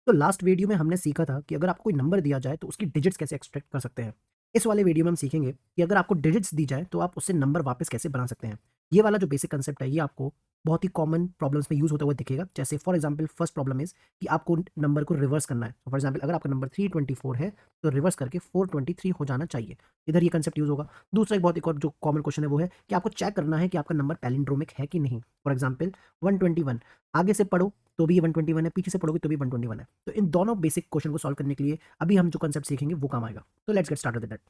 तो last video में हमने सीखा था कि अगर आपको कोई नंबर दिया जाए तो उसकी डिजिट्स कैसे एक्सट्रैक्ट कर सकते हैं। इस वाले वीडियो में हम सीखेंगे कि अगर आपको डिजिट्स दी जाए तो आप उससे नंबर वापस कैसे बना सकते हैं। ये वाला जो बेसिक कंसेप्ट है ये आपको बहुत ही कॉमन प्रॉब्लम्स में यूज होता हुआ दिखेगा। जैसे for example first problem is कि आपको नंबर को रिवर्स करना है। फॉर एग्जांपल अगर आपका नंबर 324 है तो रिवर्स करके 423 हो जाना चाहिए। इधर ये कंसेप्ट यूज होगा। दूसरा एक और जो कॉमन क्वेश्चन है वो है कि आपको चेक करना है कि आपका नंबर पैलिंड्रोमिक है कि नहीं। फॉर एग्जाम्पल 121 आगे से पढ़ो तो भी ये 121 है, पीछे से पढ़ोगे तो भी 121 है। तो इन दोनों बेसिक क्वेश्चन को सॉल्व करने के लिए अभी हम जो कंसेप्ट सीखेंगे वो काम आएगा। तो let's get started with that.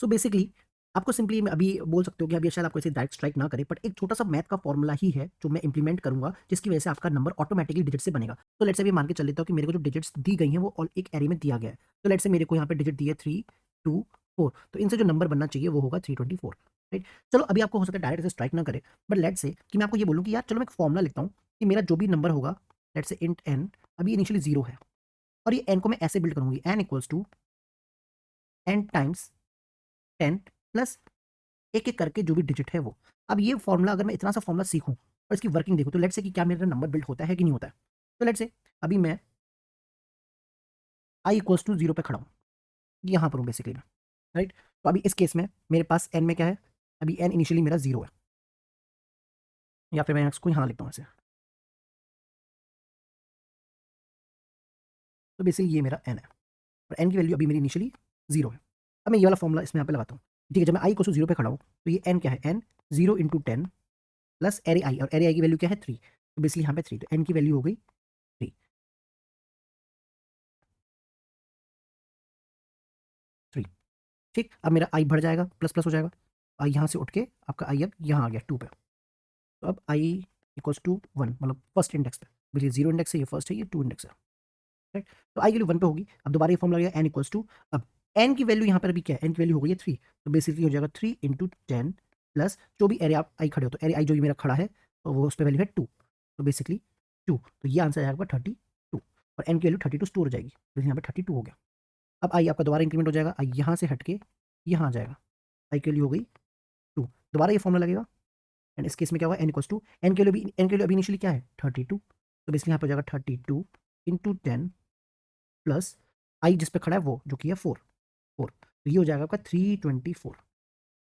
So basically आपको सिंपली अभी बोल सकते हो कि अभी शायद आपको इसे डायरेक्ट स्ट्राइक ना करे, बट एक छोटा सा मैथ का फॉर्मूला ही है जो मैं इंप्लीमेंट करूंगा जिसकी वजह से आपका नंबर ऑटोमेटिकली डिजिट से बनेगा। तो लेट्स से अभी मान के चल लेता हूँ कि मेरे को जो डिजिट्स दी गई हैं वो एक एरे में दिया गया है। तो लेट्स से मेरे को यहाँ पे डिजिट दिए 324, तो इनसे जो नंबर बनना चाहिए वो होगा 324। राइट। चलो अभी आपको हो सकता है डायरेक्ट इसे स्ट्राइक ना करे, बट लेट्स से कि मैं आपको ये बोलूँ कि यार चलो मैं एक फॉर्मूला लिखता हूँ कि मेरा जो भी नंबर होगा, लेट्स से इंट एन, अभी इनिशियली जीरो है और ये एन को मैं ऐसे बिल्ड करूंगी, n equals to n times 10 plus एक एक करके जो भी डिजिट है वो। अब ये फॉर्मूला अगर मैं इतना सा फॉर्मूला सीखूं और इसकी वर्किंग देखूं तो लेट्स से कि क्या मेरा नंबर बिल्ड होता है कि नहीं होता है। तो लेट्स से अभी मैं आई इक्वल्स टू जीरो पे खड़ा हूँ, यहाँ पर हूँ बेसिकली मैं। राइट। तो अभी इस केस में मेरे पास एन में क्या है, अभी एन इनिशियली मेरा जीरो है, या फिर मैं इसको यहाँ लिखता हूँ ऐसे। तो बेसिकली ये मेरा एन है और एन की वैल्यू अभी मेरी इनिशियली जीरो है। अब मैं ये वाला फॉर्मूला इसमें यहाँ पे लगाता हूँ। ठीक है, जब मैं आई इक्वल्स टू जीरो पे खड़ा हूँ तो ये एन क्या है, n zero into 10 plus array i, और एरे आई की वैल्यू क्या है 3। तो बेसिकली यहाँ पे 3, तो एन की वैल्यू हो गई 3। 3। ठीक, अब मेरा आई बढ़ जाएगा, प्लस प्लस हो जाएगा। आई यहाँ से उठ के आपका आई अब यहाँ आ गया 2 पे। तो अब आई इक्वल्स टू 1, मतलब फर्स्ट इंडेक्स पे। बिल्कुल जीरो इंडेक्स है, ये फर्स्ट है, ये 2 इंडेक्स है। राइट। तो आई की वैल्यू 1 पे होगी। अब दोबारा ये फॉर्म लगेगा एन इक्वल्स टू, अब एन की वैल्यू यहाँ पर अभी क्या है, एन की वैल्यू हो गई है 3। तो बेसिकली हो जाएगा 3 इंटू 10 प्लस जो भी एरे आप आई खड़े हो, तो एरे आई जो भी मेरा खड़ा है तो वो उस पर वैल्यू है 2। तो बेसिकली 2, तो ये आंसर आएगा 32 और एन की वैल्यू 32 स्टोर हो जाएगी। तो यहाँ पे 32 हो गया। अब आई आपका दोबारा इंक्रीमेंट हो जाएगा, आई यहाँ से हट के यहाँ आ जाएगा, आई की वैल्यू हो गई 2। दोबारा ये फॉर्मूला लगेगा एंड इस केस में क्या होगा, एन इक्वल्स टू, एन के लिए अभी इनिशियली क्या है 32। तो बेसिकली यहाँ पर हो जाएगा 32 इंटू 10 प्लस आई जिस पे खड़ा है वो जो कि है 4। तो ये हो जाएगा आपका 324।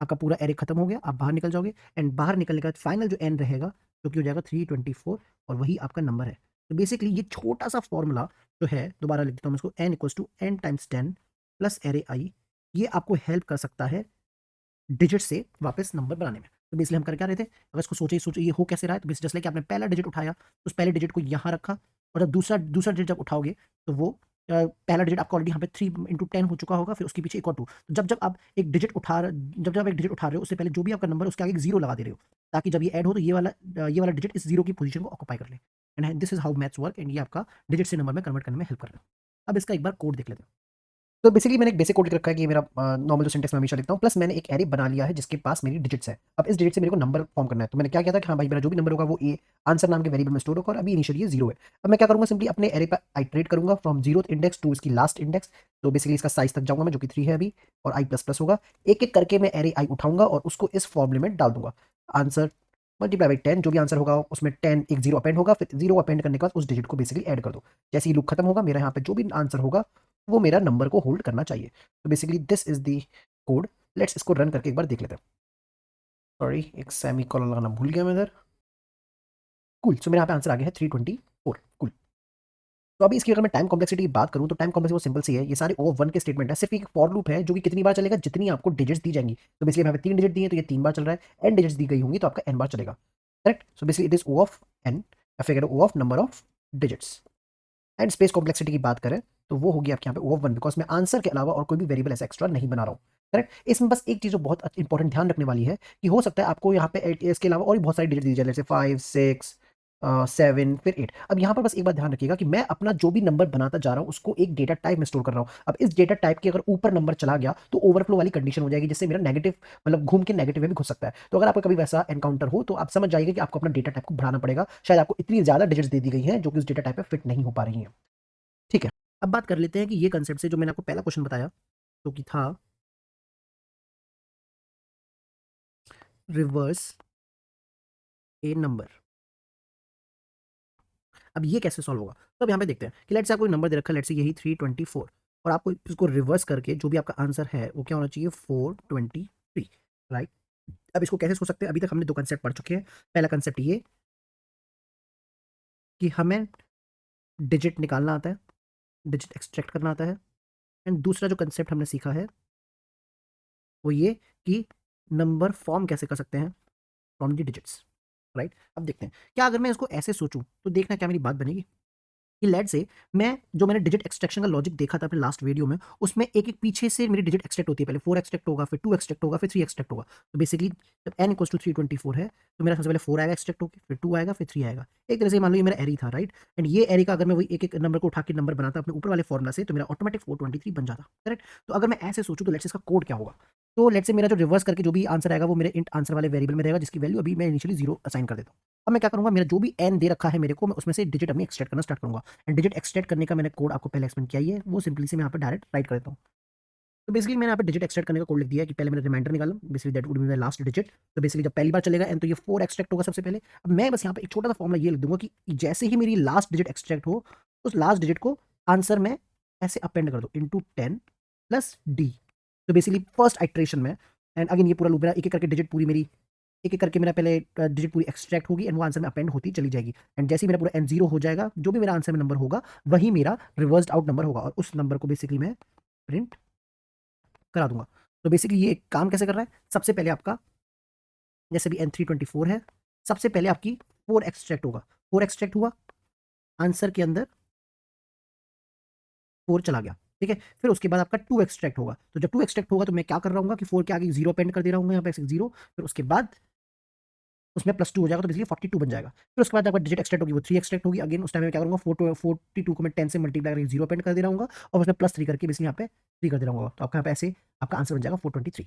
आपका पूरा एरे खत्म हो गया, आप बाहर निकल जाओगे एंड बाहर निकलने के बाद फाइनल जो एन रहेगा जो कि हो जाएगा 324, और वही आपका नंबर है। तो बेसिकली ये छोटा सा फॉर्मूला जो है, दोबारा लिख देता हूँ इसको, n equals to n times 10 plus array i, ये आपको हेल्प कर सकता है डिजिट से वापस नंबर बनाने में। तो बेसिकली हम कर क्या रहे थे, अगर इसको सोचे ये हो कैसे रहा है, तो बेसिकली जस्ट लाइक आपने पहला डिजिट उठाया तो उस पहले डिजिट को यहाँ रखा, और जब दूसरा दूसरा डिजिट जब उठाओगे तो वो पहला डिजिट आपका ऑलरेडी यहाँ पे 3 इंटू 10 हो चुका होगा, फिर उसके पीछे एक और 2। तो जब जब आप एक डिजिट जब जब आप एक डिजिट उठा रहे हो उससे पहले जो भी आपका नंबर है उसके आगे एक जीरो लगा दे रहे हो, ताकि जब ये ऐड हो तो ये वाला डिजिट इस जीरो की पोजीशन को ऑक्यूपाई कर ले। And this is how maths work, and ये आपका डिजिट से नंबर में कन्वर्ट करने में हेल्प कर रहा है। अब इसका एक बार कोड देख लेते हैं। तो बेसिकली मैंने एक बेसिक कोड लिख रखा है कि ये मेरा नॉर्मल जो सिंटेक्स मैं हमेशा लिखता हूँ, प्लस मैंने एक एरे बना लिया है जिसके पास मेरी डिजिट्स है। अब इस डिजिट से मेरे को नंबर फॉर्म करना है, तो मैंने क्या किया था कि हाँ भाई मेरा जो भी नंबर होगा वो ए आंसर नाम के वेरिएबल में स्टोर होगा, और अभी इनिशियली ये जीरो है। अब मैं क्या करूंगा, सिंपली अपने एरे पर आइटरेट करूंगा फ्रॉम जीरो इंडेक्स टू इसकी लास्ट इंडेक्स। तो बेसिकली इसका साइज तक जाऊंगा मैं जो कि 3 है अभी, और आई प्लस प्लस होगा। एक एक करके मैं एरे आई उठाऊंगा और उसको इस फॉर्मूले में डाल दूंगा। आंसर मल्टीप्लाई बाई 10, जो भी आंसर होगा उसमें 10 एक जीरो अपेंड होगा, फिर जीरो अपेंड करने के बाद उस डिजिट को बेसिकली ऐड कर दो। जैसे ही लूप खत्म होगा मेरा यहाँ पे जो भी आंसर होगा वो मेरा नंबर को होल्ड करना चाहिए। तो basically this is the code. Let's इसको रन करके एक बार देख लेते हैं। सॉरी, एक सेमी कॉलन लगाना भूल गया मैं इधर। कूल, सो मेरे यहाँ पे आंसर आ गया है 324। कूल। तो अभी इसकी अगर मैं टाइम कॉम्प्लेक्सिटी की बात करूँ तो टाइम कॉम्प्लेक्सिटी वो सिंपल सी है, ये सारे ओवर वन के स्टेटमेंट है, सिर्फ एक फॉर लूप है जो कि कितनी बार चलेगा, जितनी आपको डिजिट्स दी जाएंगी। तो बेसिकली यहाँ पे 3 डिजिट दिए तो ये 3 बार चल रहा है, एन डिजिट्स दी गई होंगी तो आपका एन बार चलेगा। Correct. So basically it is O of N, या फिर O of number of digits. And space complexity की बात करें तो वो होगी आपके यहाँ पे ओ ऑफ 1, बिकॉज मैं आंसर के अलावा और कोई भी वेरिएबल ऐसा एक्स्ट्रा नहीं बना रहा हूँ। करेक्ट। इसमें बस एक चीज जो बहुत इंपॉर्टेंट ध्यान रखने वाली है कि हो सकता है आपको यहाँ पे इसके अलावा और भी बहुत सारी डिजिट दी जाए, जैसे 5 6 7 फिर 8। अब यहाँ पर बस एक बात ध्यान रखिएगा कि मैं अपना जो भी नंबर बनाता जा रहा हूँ उसको एक डेटा टाइप में स्टोर कर रहा हूँ। अब इस डेटा टाइप के अगर ऊपर नंबर चला गया तो ओवरफ्लो वाली कंडीशन हो जाएगी, जिससे मेरा नेगेटिव मतलब घूम के नेगेटिव में भी घुस सकता है। तो अगर आपको कभी वैसा एनकाउंटर हो तो आप समझ जाइए कि आपको अपना डेटा टाइप को बढ़ाना पड़ेगा, शायद आपको इतनी ज्यादा डिजिट्स दे दी गई हैं जो कि उस डेटा टाइप पे फिट नहीं हो पा रही हैं। ठीक है। अब बात कर लेते हैं कि ये कंसेप्ट से जो मैंने आपको पहला क्वेश्चन बताया तो कि था रिवर्स ए नंबर। अब ये कैसे सॉल्व होगा? तो अब यहाँ पे देखते हैं कि लेट्स से आपको नंबर दे रखा है, लेट्स से यही 324 और आपको इसको रिवर्स करके जो भी आपका आंसर है वो क्या होना चाहिए 423, राइट? अब इसको कैसे सोच सकते हैं? अभी तक हमने दो कंसेप्ट पढ़ चुके हैं। पहला कंसेप्ट ये कि हमें डिजिट निकालना आता है, डिजिट एक्सट्रैक्ट करना आता है, एंड दूसरा जो कंसेप्ट हमने सीखा है वो ये कि नंबर फॉर्म कैसे कर सकते हैं फ्रॉम द डिजिट्स, राइट? अब देखते हैं क्या अगर मैं इसको ऐसे सोचूं तो देखना क्या मेरी बात बनेगी कि लेट से मैंने डिजिट एक्सट्रैक्शन का लॉजिक देखा था अपने लास्ट वीडियो में, उसमें एक एक पीछे से मेरी डिजिट एक्सट्रैक्ट होती है। पहले 4 एक्सट्रैक्ट होगा, फिर 2 एक्सट्रैक्ट होगा, फिर 3 एक्सट्रैक्ट होगा। तो बेसिकली जब n इक्वल्स टू 324 है तो मेरा सबसे पहले 4 आएगा एक्सट्रैक्ट होकर, फिर 2 आएगा, फिर 3 आएगा। एक तरह से मान लो ये मेरा एरी था, राइट? एंड ये एरी का अगर मैं वही एक एक नंबर को उठा के नंबर बनाता अपने ऊपर वाले फॉर्मुला से तो मेरा ऑटोमेटिक 423 बन जाता, करेक्ट? तो अगर मैं ऐसे सोचूं तो लेट्स इसका कोड क्या होगा? तो लेट्स से मेरा जो रिवर्स करके जो भी आंसर आएगा वो मेरे इंट आंसर वाले वेरिएबल में रहेगा, जिसकी वैल्यू अभी मैं इनिशियली 0 असाइन कर देता हूँ। अब मैं क्या करूंगा, मेरा जो भी n दे रखा है मेरे को, मैं उसमें से डिजिट अपनी एक्सट्रैक्ट करना स्टार्ट करूंगा। एंड डिजिट एक्सट्रैक्ट करने का मैंने कोड आपको पहले एक्सप्लेन किया ही है, वो सिंपली से मैं यहाँ पे डायरेक्ट राइट कर देता हूँ। तो बेसिकली मैंने यहाँ पे डिजिट एक्सट्रैक्ट करने का कोड लिख दिया है कि पहले मैंने रिमाइंडर निकाला, basically that would be my last digit. तो बेसिकली जब पहली बार चलेगा एन तो ये 4 एक्सट्रैक्ट होगा सबसे पहले। अब मैं बस यहाँ पे एक छोटा सा फॉर्मुला ये लिख दूंगा कि जैसे ही मेरी लास्ट डिजिट एक्सट्रैक्ट हो, उस लास्ट डिजिट को आंसर में ऐसे अपेंड कर दो इंटू 10 प्लस डी। तो बेसिकली फर्स्ट आइट्रेशन में, एंड अगेन ये पूरा लूप मेरा एक एक करके डिजिट पूरी मेरी एक एक करके मेरा पहले डिजिट पूरी एक्सट्रैक्ट होगी एंड वो आंसर में अपेंड होती चली जाएगी। एंड जैसे ही मेरा पूरा एन जीरो हो जाएगा, जो भी मेरा आंसर में नंबर होगा वही मेरा रिवर्स्ड आउट नंबर होगा और उस नंबर को बेसिकली मैं प्रिंट करा दूंगा। तो बेसिकली ये काम कैसे कर रहा है? सबसे पहले आपका जैसे भी N324 है, सबसे पहले आपकी 4 एक्सट्रैक्ट होगा, 4 एक्सट्रैक्ट हुआ, आंसर के अंदर 4 चला गया, ठीक है? फिर उसके बाद आपका 2 एक्सट्रैक्ट होगा। तो जब 2 एक्सट्रैक्ट होगा तो मैं क्या कर रहा हूँ कि 4 के आगे 0 पेंड कर दे रहा हूँ यहाँ पे 0, फिर उसके बाद उसमें +2 हो जाएगा तो बेसिकली 42 बन जाएगा। फिर उसके बाद आपका डिजिट एक्सट्रैक्ट होगी वो 3 एक्सट्रैक्ट होगी। अगेन उस टाइम में क्या करूँगा 42 को मैं 10 से मल्टीप्लाई करके 0 पेंड कर दे रहा हूँ और उसमें +3 करके बेसिकली यहाँ पे 3 कर दे रहा हूँ। तो आपका यहाँ पे ऐसे आपका आंसर बन जाएगा 423।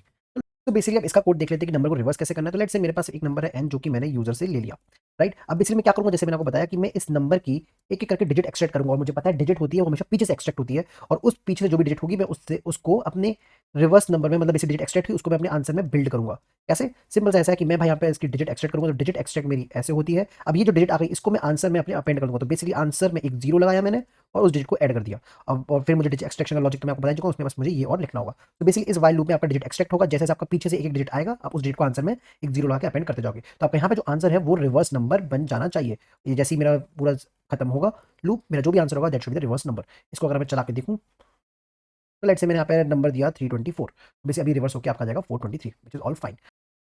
तो बेसिकली अब इसका कोड देख लेते हैं कि नंबर को रिवर्स कैसे करना है। तो लेट्स से मेरे पास एक नंबर है n जो कि मैंने यूजर से ले लिया, राइट? अब बेसिकली मैं क्या करूंगा, जैसे मैंने आपको बताया कि मैं इस नंबर की एक एक करके डिजिट एक्सट्रैक्ट करूंगा और मुझे पता है डिजिट होती है वो हमेशा पीछे से एक्सट्रैक्ट होती है और उस पीछे से जो भी डिजिट होगी मैं उससे उसको अपने रिवर्स नंबर में, मतलब इसे डिजिट एक्सट्रैक्ट हुई उसको मैं अपने आंसर में बिल्ड करूंगा। कैसे? सिंपल सा ऐसा है कि मैं भाई यहाँ पे इसकी डिजिट एक्सट्रैक्ट करूंगा तो डिजिट एक्सट्रैक्ट मेरी ऐसे होती है। अब ये जो डिजिट आ गई इसको मैं आंसर में अपने अपेंड करूंगा। तो बेसिकली आंसर में एक 0 लगाया मैंने और उस डिजिट को ऐड कर दिया। अब और फिर मुझे डिजिट एक्सट्रैक्शन का लॉजिक तो मैं आपको बता चुका हूं, उसमें बस मुझे ये और लिखना होगा। तो बेसिकली इस वाइल लूप में आपका डिजिट एक्सट्रैक्ट होगा, जैसे आपका पीछे से एक एक डिजिट आएगा आप उस डिजिट को आंसर में एक 0 लगा के अपेंड करते जाओगे। तो आपका यहाँ पे जो आंसर है वो रिवर्स नंबर बन जाना चाहिए। ये जैसे ही मेरा पूरा खत्म होगा लूप, मेरा जो भी आंसर होगा that should be the reverse number. इसको अगर मैं चला के देखूं तो लेट्स से मैंने यहाँ पे नंबर दिया 324, बेसिकली अभी रिवर्स होकर आपका आ जाएगा 423, विच इज ऑल फाइन।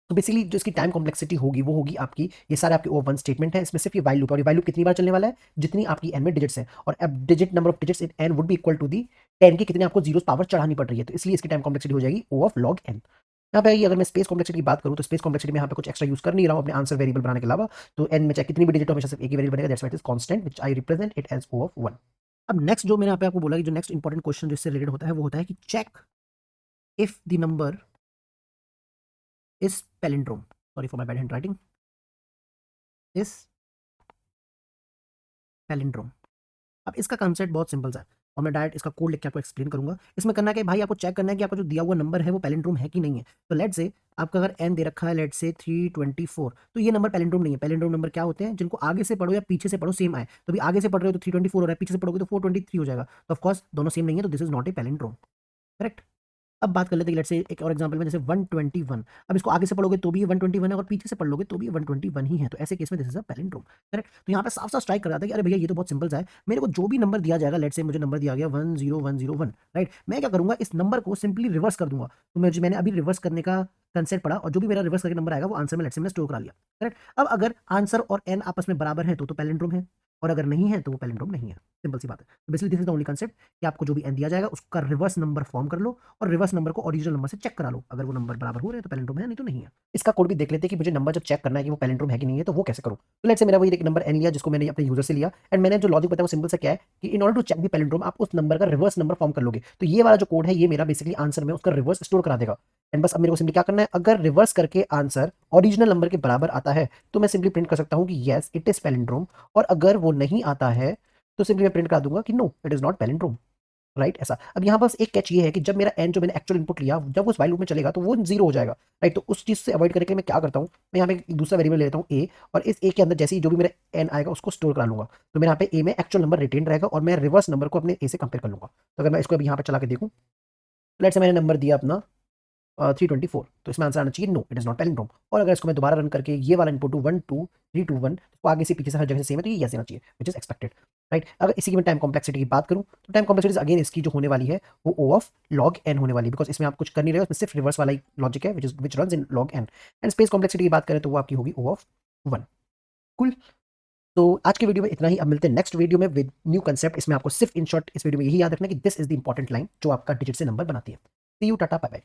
तो बेसिकली जो इसकी टाइम कॉम्प्लेक्सिटी होगी वो होगी आपकी, ये सारे आपके ओवर वन स्टेटमेंट है, इसमें सिर्फ ये वाइल लूप, और ये वाइल लूप कितनी बार चलने वाला है? जितनी आपकी एन में डिजिट्स हैं। और अब digit number of digits in n would be equal to the 10 की कितने आपको जीरोस पावर चढ़ानी पड़ रही है, तो इसलिए इसकी टाइम कॉम्प्लेक्सिटी हो जाएगी ओ ऑफ लॉग एन। यहाँ पे अगर मैं स्पेस कॉम्प्लेक्सिटी की बात करूँ तो स्पेस कॉम्प्लेक्सिटी में यहाँ पे कुछ एक्स्ट्रा यूज कर नहीं रहा हूँ अपने आंसर वेरिएबल बनाने के अलावा। तो एन में चाहे कितनी भी डिजिट हो हमेशा सिर्फ एक ही वेरिएबल बनेगा, that's why it is constant which I represent it as O of 1। अब नेक्स्ट जो मैंने यहाँ पे आपको बोला कि जो नेक्स्ट इंपॉर्टेंट क्वेश्चन जो इससे रिलेटेड होता है वो होता है कि check if the number is palindrome, sorry for my bad handwriting, is palindrome. अब इसका कंसेप्ट बहुत सिंपल सा है और मैं डायरेक्ट इसका कोड लिख के आपको एक्सप्लेन करूंगा। इसमें करना क्या है भाई, आपको चेक करना है कि आपका जो दिया हुआ नंबर है वो पैलिंड्रोम है कि नहीं है। तो लेट्स से आपका अगर n दे रखा है लेट्स से 324, तो ये नंबर पैलिंड्रोम नहीं है। पैलिंड्रोम नंबर क्या होते हैं? जिनको आगे से पढ़ो या पीछे से पढ़ो सेम आए। तो भी आगे से पढ़ रहे हो तो 324 हो रहा है, पीछे से पढ़ोगे तो 423 हो जाएगा। तो ऑफकोर्स दोनों सेम नहीं है, तो this is not a palindrome, correct? अब बात कर लेते हैं लेट्स से एक और एग्जांपल में, जैसे 121। अब इसको आगे से पढ़ोगे तो भी 121 है और पीछे से पढ़ लोगे तो भी 121 ही है। तो ऐसे केस में this is a palindrome, correct? तो यहाँ पे साफ साफ स्ट्राइक कर जाता है कि अरे भैया ये तो बहुत सिंपल सा है, मेरे को जो भी नंबर दिया जाएगा, लेट्स से मुझे नंबर दिया गया 10101, राइट? मैं क्या करूंगा, इस नंबर को सिंपली रिवर्स कर दूंगा। तो मैंने अभी रिवर्स करने का कंसेप्ट पढ़ा और जो भी मेरा रिवर्स करके नंबर आएगा वो आंसर में लेट्स से मैंने स्टोर करा लिया, करेक्ट? अब अगर आंसर और एन आपस में बराबर है तो पैलिंड्रोम है, और अगर नहीं है तो वो पैलिंड्रोम नहीं है। सिंपल सी बात है। तो basically this is the only concept कि आपको जो भी एन दिया जाएगा उसका रिवर्स नंबर फॉर्म कर लो और रिवर्स नंबर को ओरिजिनल नंबर से चेक करा लो। अगर वो नंबर बराबर हो रहे हैं तो पैलिंड्रोम है, नहीं तो नहीं है। इसका कोड भी देख लेते हैं कि मुझे नंबर जब चेक करना है कि वो पैलिंड्रोम है कि नहीं है तो वो कैसे करूं। तो लेट्स से मेरा वही एक नंबर एन लिया जिसको मैंने अपने यूजर से लिया, एंड मैंने जो लॉजिक बताया वो सिंपल सा क्या है कि in order to check the palindrome आप उस नंबर का रिवर्स नंबर फॉर्म कर लोगे। तो ये वाला जो कोड है ये मेरा बेसिकली आंसर में उसका रिवर्स स्टोर करा देगा। एंड बस अब मेरे को सिंपली क्या करना है, अगर रिवर्स करके आंसर ओरिजिनल नंबर के बराबर आता है तो मैं सिंपली प्रिंट कर सकता हूं कि यस इट इज पैलिंड्रोम, और अगर वो नहीं आता है तो सिंपली मैं प्रिंट कर दूंगा कि no it is not palindrome. Right ऐसा। अब यहाँ बस एक कैच ये है कि जब मेरा एन जो मैंने एक्चुअल इनपुट लिया जब उस वाइल लूप में चलेगा तो वो 0 हो जाएगा, राइट। तो उस चीज़ से अवॉइड करने के लिए मैं क्या करता हूँ, मैं यहाँ पे एक दूसरा वेरिएबल ले लेता हूँ ए, और इस ए के अंदर जैसे ही जो भी मेरा एन आएगा उसको स्टोर करा लूंगा, तो मेरे यहाँ पे ए में एक्चुअल नंबर रिटेन रहेगा और मैं रिवर्स नंबर को अपने ए से कंपेयर कर लूंगा। तो अगर मैं इसको अभी यहाँ पे चला के देखूँ, लेट्स से मैंने नंबर दिया अपना 324, तो इसमें आंसर आना चाहिए no it is not palindrome. और अगर इसको मैं दोबारा रन करके ये वाला इनपुट 12321 तो आगे से पीछे से हर जगह से सेम है, तो ये यस देना चाहिए विच इज एक्सपेक्टेड, राइट। अगर इसी की मैं टाइम कॉम्प्लेक्सिटी की बात करूं तो टाइम कॉम्प्लेक्सिटी अगेन इसकी जो होने वाली है वो ओ ऑफ लॉग एन होने वाली है, बिकॉज इसमें आप कुछ कर नहीं रहे हो, इसमें सिर्फ रिवर्स वाला ही लॉजिक है which runs in log n. And space complexity की बात करें तो वो आपकी होगी ओ ऑफ 1। कुल। तो आज की वीडियो में इतना ही, अब मिलते हैं नेक्स्ट वीडियो में विद न्यू कंसेप्ट। इसमें आपको सिर्फ इन शॉर्ट इस वीडियो में यही याद रखना है कि this is the important line जो आपका डिजिट से नंबर बनाती है। सी यू, टाटा, बाय बाय।